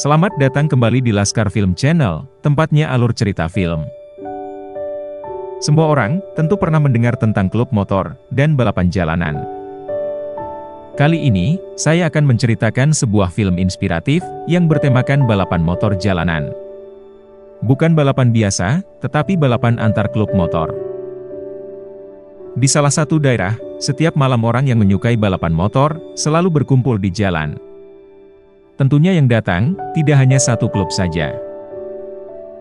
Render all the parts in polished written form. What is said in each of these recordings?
Selamat datang kembali di Laskar Film Channel, tempatnya alur cerita film. Semua orang tentu pernah mendengar tentang klub motor dan balapan jalanan. Kali ini, saya akan menceritakan sebuah film inspiratif yang bertemakan balapan motor jalanan. Bukan balapan biasa, tetapi balapan antar klub motor. Di salah satu daerah, setiap malam orang yang menyukai balapan motor selalu berkumpul di jalan. Tentunya yang datang, tidak hanya satu klub saja.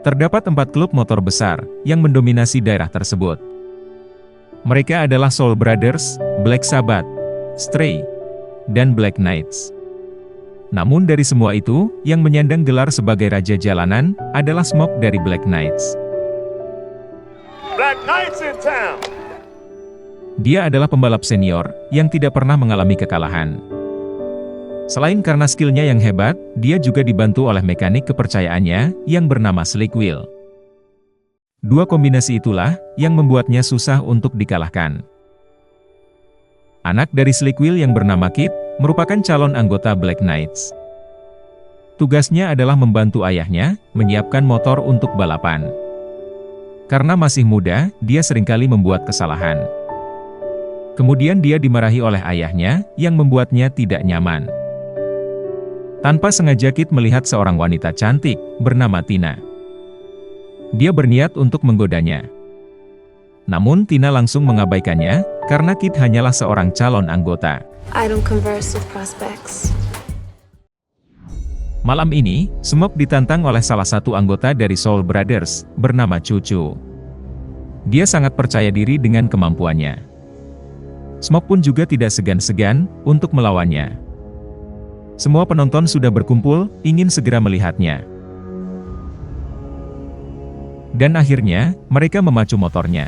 Terdapat 4 klub motor besar, yang mendominasi daerah tersebut. Mereka adalah Soul Brothers, Black Sabbath, Stray, dan Black Knights. Namun dari semua itu, yang menyandang gelar sebagai Raja Jalanan, adalah Smoke dari Black Knights. Black Knights in town! Dia adalah pembalap senior, yang tidak pernah mengalami kekalahan. Selain karena skillnya yang hebat, dia juga dibantu oleh mekanik kepercayaannya, yang bernama Slick Will. Dua kombinasi itulah, yang membuatnya susah untuk dikalahkan. Anak dari Slick Will yang bernama Kit, merupakan calon anggota Black Knights. Tugasnya adalah membantu ayahnya, menyiapkan motor untuk balapan. Karena masih muda, dia seringkali membuat kesalahan. Kemudian dia dimarahi oleh ayahnya, yang membuatnya tidak nyaman. Tanpa sengaja Kit melihat seorang wanita cantik, bernama Tina. Dia berniat untuk menggodanya. Namun Tina langsung mengabaikannya, karena Kit hanyalah seorang calon anggota. I don't converse with prospects. Malam ini, Smoke ditantang oleh salah satu anggota dari Soul Brothers, bernama Cucu. Dia sangat percaya diri dengan kemampuannya. Smoke pun juga tidak segan-segan untuk melawannya. Semua penonton sudah berkumpul, ingin segera melihatnya. Dan akhirnya, mereka memacu motornya.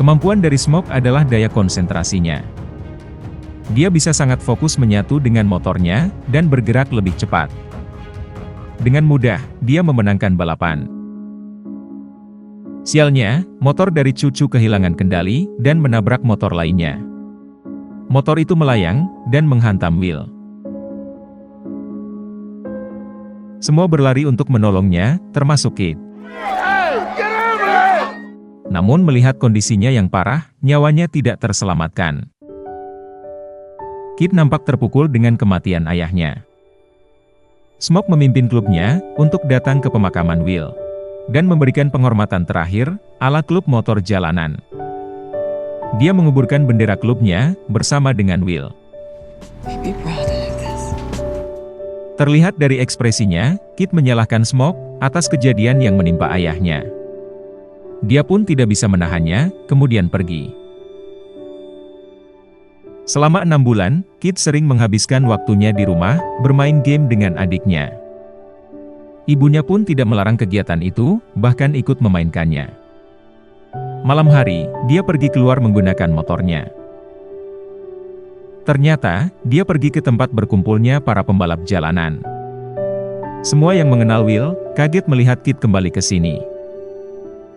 Kemampuan dari Smoke adalah daya konsentrasinya. Dia bisa sangat fokus menyatu dengan motornya, dan bergerak lebih cepat. Dengan mudah, dia memenangkan balapan. Sialnya, motor dari Cucu kehilangan kendali, dan menabrak motor lainnya. Motor itu melayang, dan menghantam Will. Semua berlari untuk menolongnya, termasuk Kit. Namun melihat kondisinya yang parah, nyawanya tidak terselamatkan. Kit nampak terpukul dengan kematian ayahnya. Smoke memimpin klubnya, untuk datang ke pemakaman Will. Dan memberikan penghormatan terakhir, ala klub motor jalanan. Dia menguburkan bendera klubnya, bersama dengan Will. Terlihat dari ekspresinya, Kit menyalahkan Smoke, atas kejadian yang menimpa ayahnya. Dia pun tidak bisa menahannya, kemudian pergi. Selama 6 bulan, Kit sering menghabiskan waktunya di rumah, bermain game dengan adiknya. Ibunya pun tidak melarang kegiatan itu, bahkan ikut memainkannya. Malam hari, dia pergi keluar menggunakan motornya. Ternyata, dia pergi ke tempat berkumpulnya para pembalap jalanan. Semua yang mengenal Will, kaget melihat Kit kembali ke sini.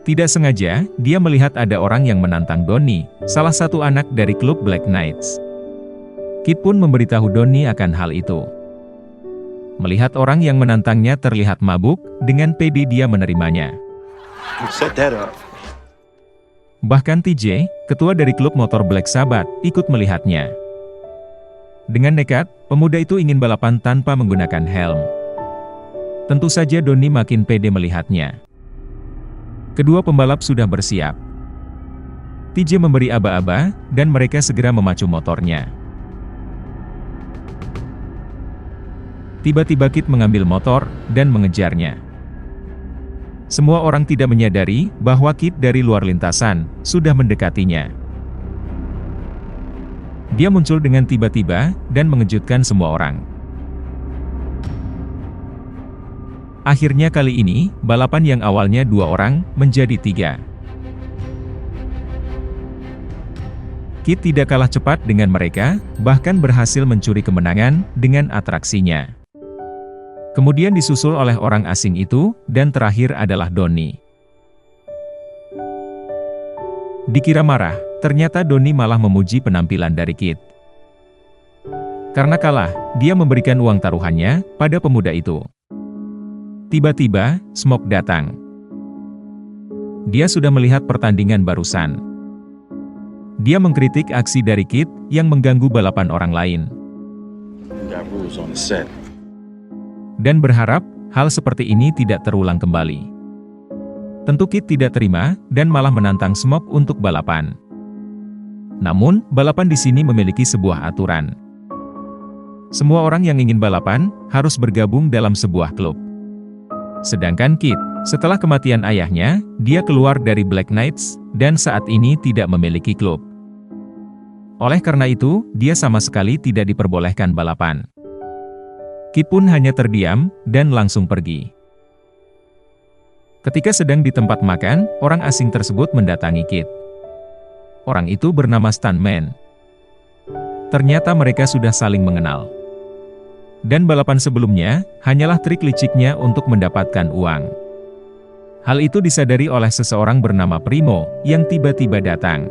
Tidak sengaja, dia melihat ada orang yang menantang Donnie, salah satu anak dari klub Black Knights. Kit pun memberitahu Donnie akan hal itu. Melihat orang yang menantangnya terlihat mabuk, dengan pede dia menerimanya. Set that up. Bahkan TJ, ketua dari klub motor Black Sabbath, ikut melihatnya. Dengan nekat, pemuda itu ingin balapan tanpa menggunakan helm. Tentu saja Donnie makin pede melihatnya. Kedua pembalap sudah bersiap. TJ memberi aba-aba, dan mereka segera memacu motornya. Tiba-tiba Kit mengambil motor, dan mengejarnya. Semua orang tidak menyadari bahwa Kit dari luar lintasan sudah mendekatinya. Dia muncul dengan tiba-tiba dan mengejutkan semua orang. Akhirnya kali ini, balapan yang awalnya 2 orang menjadi 3. Kit tidak kalah cepat dengan mereka, bahkan berhasil mencuri kemenangan dengan atraksinya. Kemudian disusul oleh orang asing itu, dan terakhir adalah Donnie. Dikira marah, ternyata Donnie malah memuji penampilan dari Kit. Karena kalah, dia memberikan uang taruhannya pada pemuda itu. Tiba-tiba, Smoke datang. Dia sudah melihat pertandingan barusan. Dia mengkritik aksi dari Kit yang mengganggu balapan orang lain. Dan berharap hal seperti ini tidak terulang kembali. Tentu Kit tidak terima dan malah menantang Smoke untuk balapan. Namun, balapan di sini memiliki sebuah aturan. Semua orang yang ingin balapan harus bergabung dalam sebuah klub. Sedangkan Kit, setelah kematian ayahnya, dia keluar dari Black Knights dan saat ini tidak memiliki klub. Oleh karena itu, dia sama sekali tidak diperbolehkan balapan. Kit pun hanya terdiam dan langsung pergi. Ketika sedang di tempat makan, orang asing tersebut mendatangi Kit. Orang itu bernama Stuntman. Ternyata mereka sudah saling mengenal. Dan balapan sebelumnya, hanyalah trik liciknya untuk mendapatkan uang. Hal itu disadari oleh seseorang bernama Primo, yang tiba-tiba datang.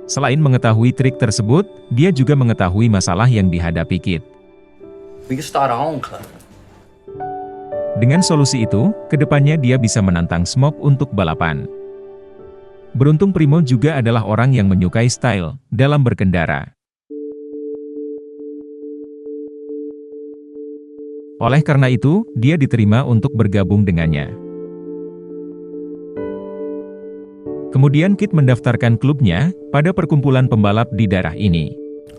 Selain mengetahui trik tersebut, dia juga mengetahui masalah yang dihadapi Kit. We can start our own club. Dengan solusi itu, kedepannya dia bisa menantang Smoke untuk balapan. Beruntung Primo juga adalah orang yang menyukai style dalam berkendara. Oleh karena itu, dia diterima untuk bergabung dengannya. Kemudian Kit mendaftarkan klubnya pada perkumpulan pembalap di daerah ini.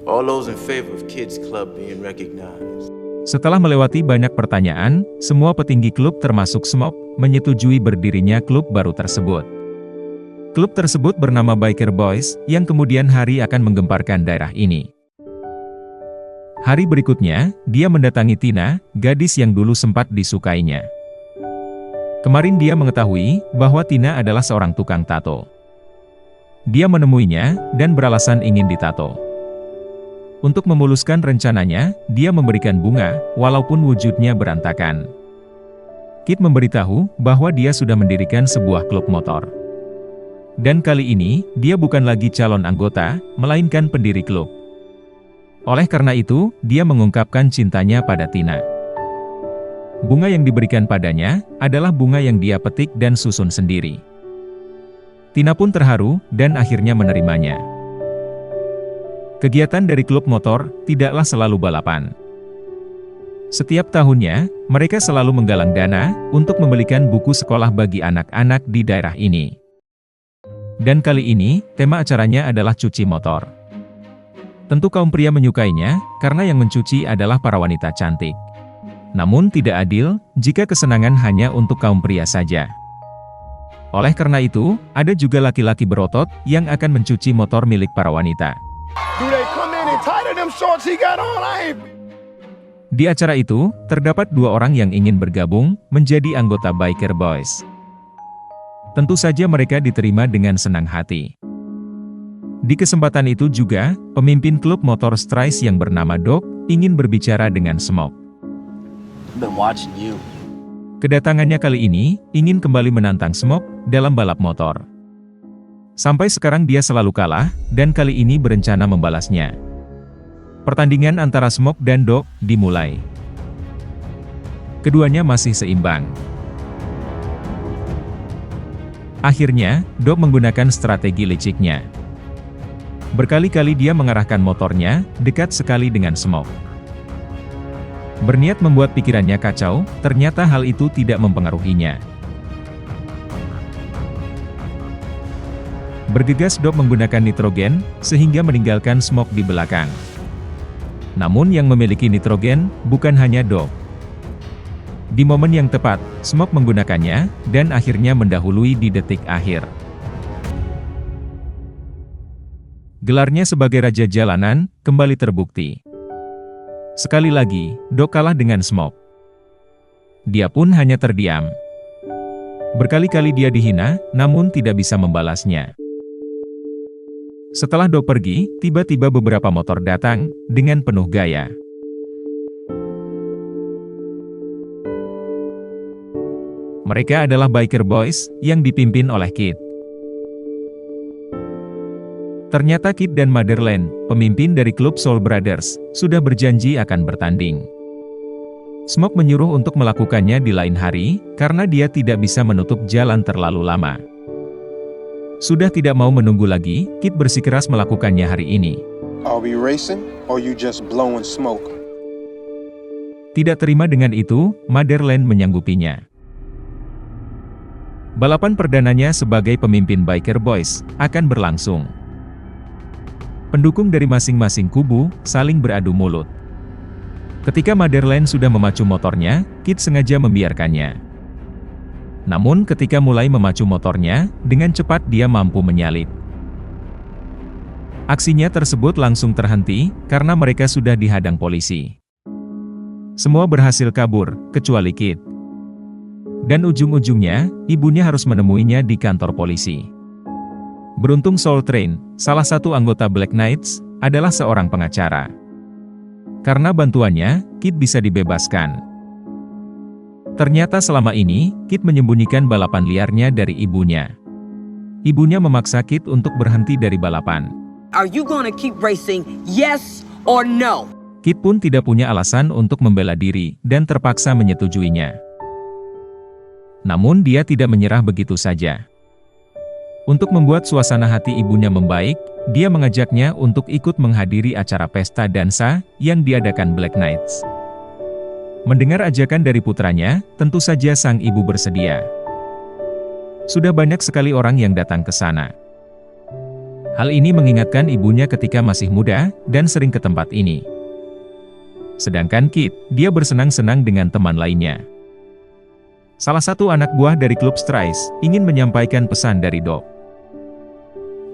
All those in favor of Kids Club being recognized. Setelah melewati banyak pertanyaan, semua petinggi klub termasuk Smoke, menyetujui berdirinya klub baru tersebut. Klub tersebut bernama Biker Boys, yang kemudian hari akan menggemparkan daerah ini. Hari berikutnya, dia mendatangi Tina, gadis yang dulu sempat disukainya. Kemarin dia mengetahui bahwa Tina adalah seorang tukang tato. Dia menemuinya, dan beralasan ingin ditato. Untuk memuluskan rencananya, dia memberikan bunga, walaupun wujudnya berantakan. Kit memberitahu bahwa dia sudah mendirikan sebuah klub motor. Dan kali ini, dia bukan lagi calon anggota, melainkan pendiri klub. Oleh karena itu, dia mengungkapkan cintanya pada Tina. Bunga yang diberikan padanya, adalah bunga yang dia petik dan susun sendiri. Tina pun terharu, dan akhirnya menerimanya. Kegiatan dari klub motor tidaklah selalu balapan. Setiap tahunnya, mereka selalu menggalang dana untuk membelikan buku sekolah bagi anak-anak di daerah ini. Dan kali ini, tema acaranya adalah cuci motor. Tentu kaum pria menyukainya, karena yang mencuci adalah para wanita cantik. Namun tidak adil, jika kesenangan hanya untuk kaum pria saja. Oleh karena itu, ada juga laki-laki berotot yang akan mencuci motor milik para wanita. Do they come in and tighten them shorts he got on? Di acara itu, terdapat dua orang yang ingin bergabung menjadi anggota Biker Boys. Tentu saja mereka diterima dengan senang hati. Di kesempatan itu juga, pemimpin klub motor Strice yang bernama Doc, ingin berbicara dengan Smoke. Been watching you. Kedatangannya kali ini, ingin kembali menantang Smoke dalam balap motor. Sampai sekarang dia selalu kalah, dan kali ini berencana membalasnya. Pertandingan antara Smoke dan Doc dimulai. Keduanya masih seimbang. Akhirnya, Doc menggunakan strategi liciknya. Berkali-kali dia mengarahkan motornya dekat sekali dengan Smoke. Berniat membuat pikirannya kacau, ternyata hal itu tidak mempengaruhinya. Bergegas Doc menggunakan nitrogen, sehingga meninggalkan Smoke di belakang. Namun yang memiliki nitrogen, bukan hanya Doc. Di momen yang tepat, Smoke menggunakannya, dan akhirnya mendahului di detik akhir. Gelarnya sebagai Raja Jalanan, kembali terbukti. Sekali lagi, Doc kalah dengan Smoke. Dia pun hanya terdiam. Berkali-kali dia dihina, namun tidak bisa membalasnya. Setelah Doc pergi, tiba-tiba beberapa motor datang, dengan penuh gaya. Mereka adalah Biker Boys, yang dipimpin oleh Kit. Ternyata Kit dan Madeleine, pemimpin dari klub Soul Brothers, sudah berjanji akan bertanding. Smoke menyuruh untuk melakukannya di lain hari, karena dia tidak bisa menutup jalan terlalu lama. Sudah tidak mau menunggu lagi, Kit bersikeras melakukannya hari ini. Are we racing or you just blowing smoke? Tidak terima dengan itu, Madeleine menyanggupinya. Balapan perdananya sebagai pemimpin Biker Boys akan berlangsung. Pendukung dari masing-masing kubu saling beradu mulut. Ketika Madeleine sudah memacu motornya, Kit sengaja membiarkannya. Namun ketika mulai memacu motornya, dengan cepat dia mampu menyalip. Aksinya tersebut langsung terhenti, karena mereka sudah dihadang polisi. Semua berhasil kabur, kecuali Kit. Dan ujung-ujungnya, ibunya harus menemuinya di kantor polisi. Beruntung Soul Train, salah satu anggota Black Knights, adalah seorang pengacara. Karena bantuannya, Kit bisa dibebaskan. Ternyata selama ini, Kit menyembunyikan balapan liarnya dari ibunya. Ibunya memaksa Kit untuk berhenti dari balapan. Are you gonna keep racing, yes or no? Kit pun tidak punya alasan untuk membela diri, dan terpaksa menyetujuinya. Namun dia tidak menyerah begitu saja. Untuk membuat suasana hati ibunya membaik, dia mengajaknya untuk ikut menghadiri acara pesta dansa yang diadakan Black Knights. Mendengar ajakan dari putranya, tentu saja sang ibu bersedia. Sudah banyak sekali orang yang datang ke sana. Hal ini mengingatkan ibunya ketika masih muda dan sering ke tempat ini. Sedangkan Kit, dia bersenang-senang dengan teman lainnya. Salah satu anak buah dari klub Strice ingin menyampaikan pesan dari Doc.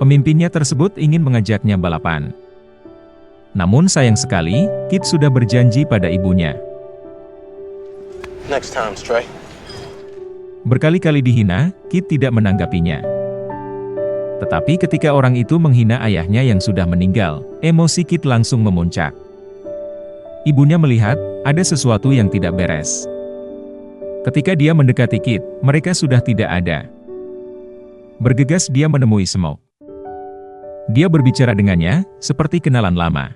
Pemimpinnya tersebut ingin mengajaknya balapan. Namun sayang sekali, Kit sudah berjanji pada ibunya. Next time, Stray. Berkali-kali dihina, Kit tidak menanggapinya. Tetapi ketika orang itu menghina ayahnya yang sudah meninggal, emosi Kit langsung memuncak. Ibunya melihat, ada sesuatu yang tidak beres. Ketika dia mendekati Kit, mereka sudah tidak ada. Bergegas dia menemui Smoke. Dia berbicara dengannya, seperti kenalan lama.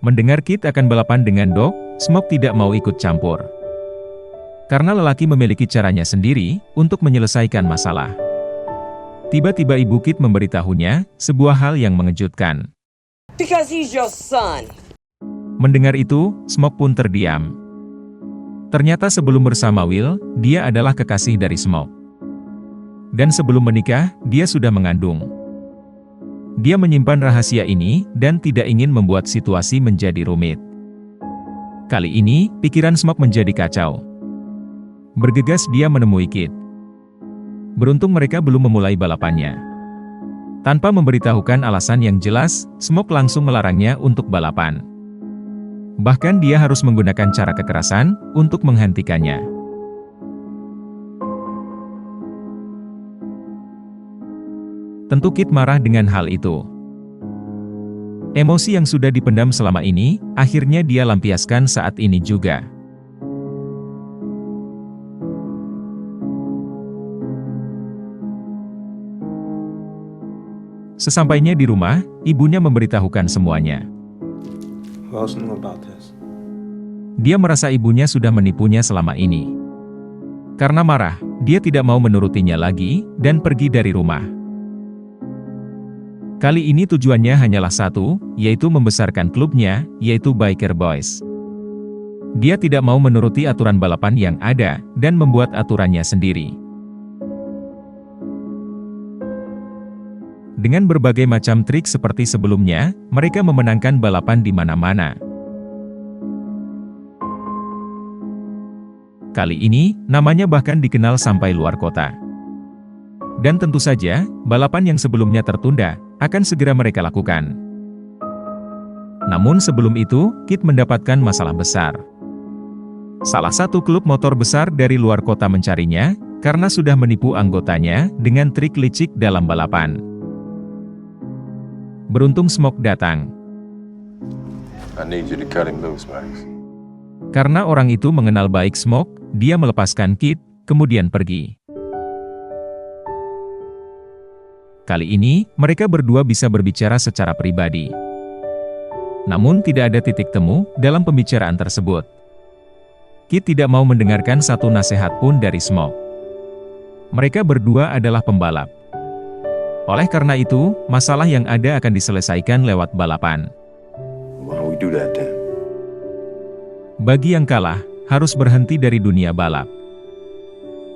Mendengar Kit akan balapan dengan Doc, Smoke tidak mau ikut campur. Karena lelaki memiliki caranya sendiri, untuk menyelesaikan masalah. Tiba-tiba ibu Kit memberitahunya, sebuah hal yang mengejutkan. Because he's your son. Mendengar itu, Smoke pun terdiam. Ternyata sebelum bersama Will, dia adalah kekasih dari Smoke. Dan sebelum menikah, dia sudah mengandung. Dia menyimpan rahasia ini, dan tidak ingin membuat situasi menjadi rumit. Kali ini, pikiran Smoke menjadi kacau. Bergegas dia menemui Kit. Beruntung mereka belum memulai balapannya. Tanpa memberitahukan alasan yang jelas, Smoke langsung melarangnya untuk balapan. Bahkan dia harus menggunakan cara kekerasan, untuk menghentikannya. Tentu Kit marah dengan hal itu. Emosi yang sudah dipendam selama ini, akhirnya dia lampiaskan saat ini juga. Sesampainya di rumah, ibunya memberitahukan semuanya. Who else knew about this? Dia merasa ibunya sudah menipunya selama ini. Karena marah, dia tidak mau menurutinya lagi, dan pergi dari rumah. Kali ini tujuannya hanyalah satu, yaitu membesarkan klubnya, yaitu Biker Boys. Dia tidak mau menuruti aturan balapan yang ada, dan membuat aturannya sendiri. Dengan berbagai macam trik seperti sebelumnya, mereka memenangkan balapan di mana-mana. Kali ini, namanya bahkan dikenal sampai luar kota. Dan tentu saja, balapan yang sebelumnya tertunda, akan segera mereka lakukan. Namun sebelum itu, Kit mendapatkan masalah besar. Salah satu klub motor besar dari luar kota mencarinya, karena sudah menipu anggotanya dengan trik licik dalam balapan. Beruntung Smoke datang. I need you to cut him loose, Max. Karena orang itu mengenal baik Smoke, dia melepaskan Kit, kemudian pergi. Kali ini, mereka berdua bisa berbicara secara pribadi. Namun tidak ada titik temu dalam pembicaraan tersebut. Kit tidak mau mendengarkan satu nasihat pun dari Smoke. Mereka berdua adalah pembalap. Oleh karena itu, masalah yang ada akan diselesaikan lewat balapan. Why don't we do that then? Bagi yang kalah, harus berhenti dari dunia balap.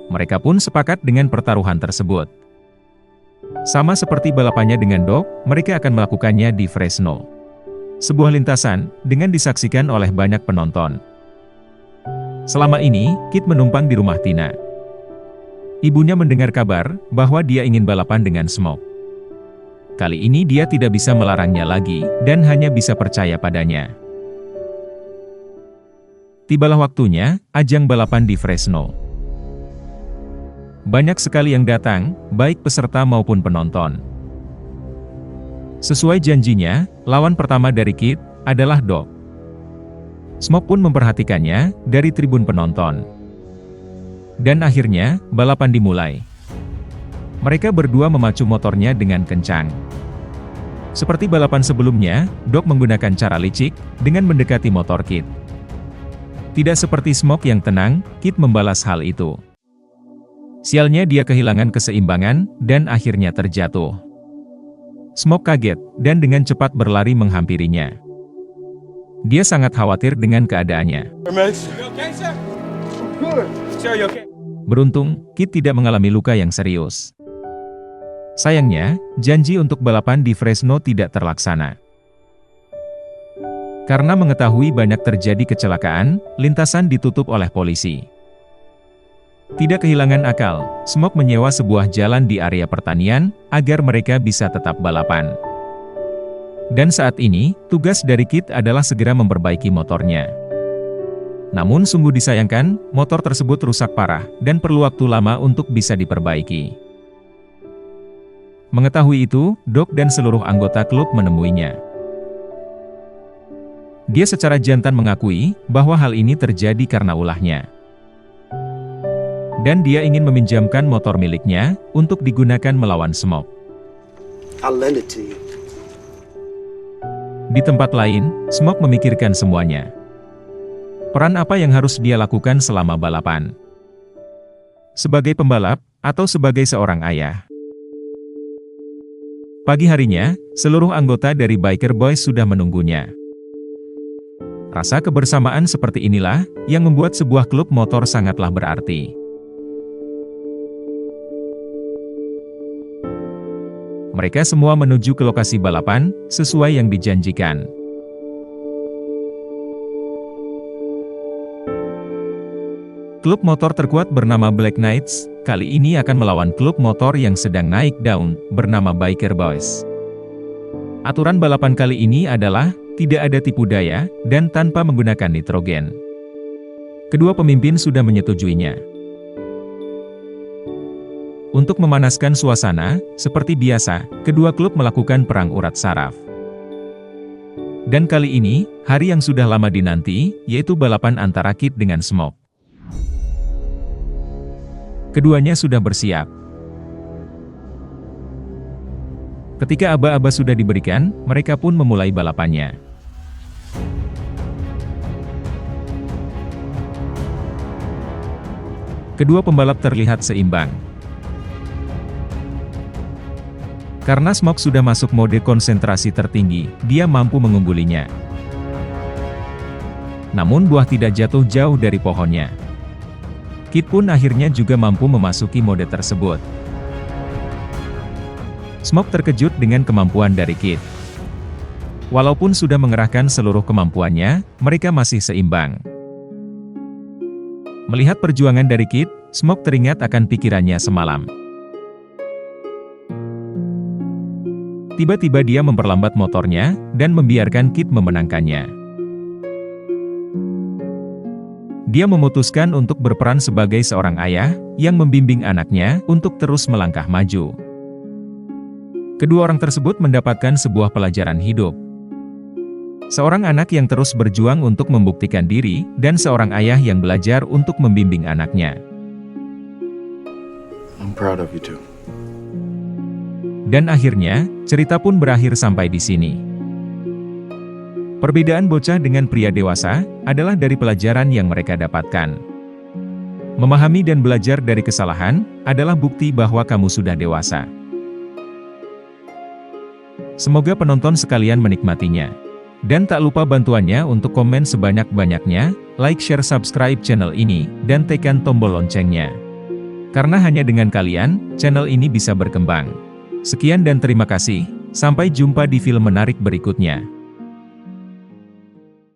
Mereka pun sepakat dengan pertaruhan tersebut. Sama seperti balapannya dengan Doc, mereka akan melakukannya di Fresno. Sebuah lintasan, dengan disaksikan oleh banyak penonton. Selama ini, Kit menumpang di rumah Tina. Ibunya mendengar kabar bahwa dia ingin balapan dengan Smoke. Kali ini dia tidak bisa melarangnya lagi, dan hanya bisa percaya padanya. Tibalah waktunya, ajang balapan di Fresno. Banyak sekali yang datang, baik peserta maupun penonton. Sesuai janjinya, lawan pertama dari Kit adalah Doc. Smoke pun memperhatikannya dari tribun penonton. Dan akhirnya, balapan dimulai. Mereka berdua memacu motornya dengan kencang. Seperti balapan sebelumnya, Doc menggunakan cara licik dengan mendekati motor Kit. Tidak seperti Smoke yang tenang, Kit membalas hal itu. Sialnya dia kehilangan keseimbangan dan akhirnya terjatuh. Smoke kaget dan dengan cepat berlari menghampirinya. Dia sangat khawatir dengan keadaannya. Beruntung, Kit tidak mengalami luka yang serius. Sayangnya, janji untuk balapan di Fresno tidak terlaksana. Karena mengetahui banyak terjadi kecelakaan, lintasan ditutup oleh polisi. Tidak kehilangan akal, Smoke menyewa sebuah jalan di area pertanian, agar mereka bisa tetap balapan. Dan saat ini, tugas dari Kit adalah segera memperbaiki motornya. Namun sungguh disayangkan, motor tersebut rusak parah, dan perlu waktu lama untuk bisa diperbaiki. Mengetahui itu, Doc dan seluruh anggota klub menemuinya. Dia secara jantan mengakui bahwa hal ini terjadi karena ulahnya. Dan dia ingin meminjamkan motor miliknya untuk digunakan melawan Smoke. I'll lend it to you. Di tempat lain, Smoke memikirkan semuanya. Peran apa yang harus dia lakukan selama balapan? Sebagai pembalap, atau sebagai seorang ayah? Pagi harinya, seluruh anggota dari Biker Boys sudah menunggunya. Rasa kebersamaan seperti inilah yang membuat sebuah klub motor sangatlah berarti. Mereka semua menuju ke lokasi balapan, sesuai yang dijanjikan. Klub motor terkuat bernama Black Knights, kali ini akan melawan klub motor yang sedang naik daun, bernama Biker Boys. Aturan balapan kali ini adalah, tidak ada tipu daya, dan tanpa menggunakan nitrogen. Kedua pemimpin sudah menyetujuinya. Untuk memanaskan suasana, seperti biasa, kedua klub melakukan perang urat saraf. Dan kali ini, hari yang sudah lama dinanti, yaitu balapan antara Kit dengan Smoke. Keduanya sudah bersiap. Ketika aba-aba sudah diberikan, mereka pun memulai balapannya. Kedua pembalap terlihat seimbang. Karena Smoke sudah masuk mode konsentrasi tertinggi, dia mampu mengunggulinya. Namun buah tidak jatuh jauh dari pohonnya. Kit pun akhirnya juga mampu memasuki mode tersebut. Smoke terkejut dengan kemampuan dari Kit. Walaupun sudah mengerahkan seluruh kemampuannya, mereka masih seimbang. Melihat perjuangan dari Kit, Smoke teringat akan pikirannya semalam. Tiba-tiba dia memperlambat motornya, dan membiarkan Kit memenangkannya. Dia memutuskan untuk berperan sebagai seorang ayah, yang membimbing anaknya untuk terus melangkah maju. Kedua orang tersebut mendapatkan sebuah pelajaran hidup. Seorang anak yang terus berjuang untuk membuktikan diri, dan seorang ayah yang belajar untuk membimbing anaknya. I'm proud of you too. Dan akhirnya, cerita pun berakhir sampai di sini. Perbedaan bocah dengan pria dewasa adalah dari pelajaran yang mereka dapatkan. Memahami dan belajar dari kesalahan adalah bukti bahwa kamu sudah dewasa. Semoga penonton sekalian menikmatinya. Dan tak lupa bantuannya untuk komen sebanyak-banyaknya, like, share, subscribe channel ini, dan tekan tombol loncengnya. Karena hanya dengan kalian, channel ini bisa berkembang. Sekian dan terima kasih, sampai jumpa di film menarik berikutnya.